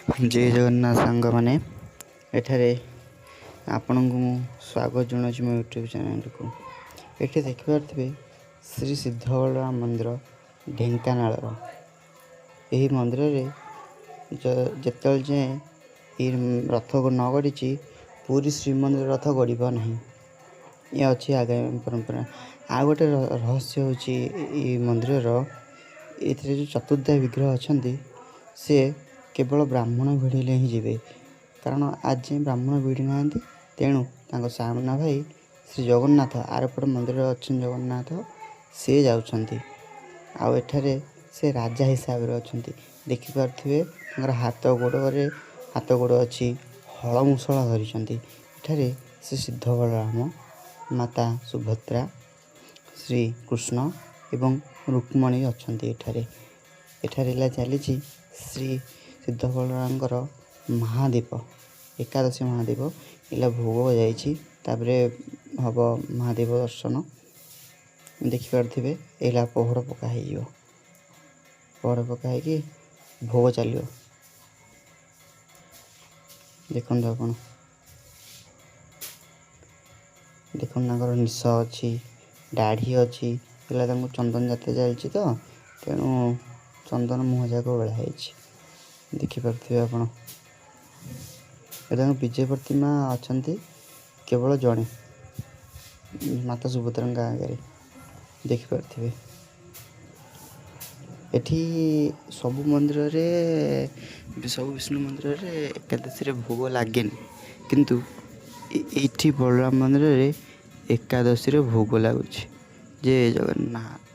ଜୟ ଜଗନ୍ନାଥ ସାଙ୍ଗମାନେ, ଏଠାରେ ଆପଣଙ୍କୁ ମୁଁ ସ୍ୱାଗତ ଜଣାଉଛି ମୋ ୟୁଟ୍ୟୁବ୍ ଚ୍ୟାନେଲକୁ। ଏଠି ଦେଖିପାରୁଥିବେ ଶ୍ରୀ ସିଦ୍ଧ ବଳରାମ ମନ୍ଦିର ଢେଙ୍କାନାଳର। ଏହି ମନ୍ଦିରରେ ଯେତେବେଳେ ଯାଏଁ ଏହି ରଥକୁ ନ ଗଡ଼ିଛି ପୁରୀ ଶ୍ରୀମନ୍ଦିର ରଥ ଗଡ଼ିବ ନାହିଁ। ଏ ଅଛି ଆଗାମୀ ପରମ୍ପରା। ଆଉ ଗୋଟେ ରହସ୍ୟ ହେଉଛି ଏହି ମନ୍ଦିରର, ଏଥିରେ ଯେଉଁ ଚତୁର୍ଦ୍ଧା ବିଗ୍ରହ ଅଛନ୍ତି ସେ କେବଳ ବ୍ରାହ୍ମଣ ଭିଡ଼ିଲେ ହିଁ ଯିବେ, କାରଣ ଆଜି ବ୍ରାହ୍ମଣ ଭିଡ଼ି ନାହାନ୍ତି। ତେଣୁ ତାଙ୍କ ସାନ ଭାଇ ଶ୍ରୀ ଜଗନ୍ନାଥ ଆରପଟ ମନ୍ଦିରରେ ଅଛନ୍ତି ଜଗନ୍ନାଥ, ସେ ଯାଉଛନ୍ତି। ଆଉ ଏଠାରେ ସେ ରାଜା ହିସାବରେ ଅଛନ୍ତି। ଦେଖିପାରୁଥିବେ ତାଙ୍କର ହାତ ଗୋଡ଼ ଅଛି, ହଳ ମୂଷଳ ଧରିଛନ୍ତି। ଏଠାରେ ଶ୍ରୀ ସିଦ୍ଧ ବଳରାମ, ମାତା ସୁଭଦ୍ରା, ଶ୍ରୀକୃଷ୍ଣ ଏବଂ ରୁକ୍ମଣୀ ଅଛନ୍ତି। ଏଠାରେ ଚାଲିଛି ଶ୍ରୀ ସିଦ୍ଧ ବଳରାମଙ୍କର ମହାଦୀପ, ଏକାଦଶୀ ମହାଦୀପ ଭୋଗ ଯାଇଛି। ତାପରେ ହେବ ମହାଦୀପ ଦର୍ଶନ। ଦେଖିପାରୁଥିବେ ପୋହର ପକା ହେଇଯିବ, ପୋହର ପକା ହେଇକି ଭୋଗ ଚାଲିବ। ଦେଖନ୍ତୁ ଆପଣ, ଦେଖନ୍ତୁ ତାଙ୍କର ନିଶ ଅଛି, ଦାଢ଼ି ଅଛି। ତାଙ୍କୁ ଚନ୍ଦନ ଯାତ୍ରା ଚାଲିଛି ତ, ତେଣୁ ଚନ୍ଦନ ମୁହଁ ଯାକ ଓଳା ହେଇଛି। ଦେଖିପାରୁଥିବେ ଆପଣ, ତାଙ୍କ ବିଜୟ ପ୍ରତିମା ଅଛନ୍ତି କେବଳ ଜଣେ, ମାତା ସୁଭଦ୍ରାଙ୍କ ଆଗରେ। ଦେଖିପାରୁଥିବେ ଏଠି ସବୁ ମନ୍ଦିରରେ, ସବୁ ବିଷ୍ଣୁ ମନ୍ଦିରରେ ଏକାଦଶୀରେ ଭୋଗ ଲାଗେନି, କିନ୍ତୁ ଏଇଠି ବଳରାମ ମନ୍ଦିରରେ ଏକାଦଶୀରେ ଭୋଗ ଲାଗୁଛି। ଜୟ ଜଗନ୍ନାଥ।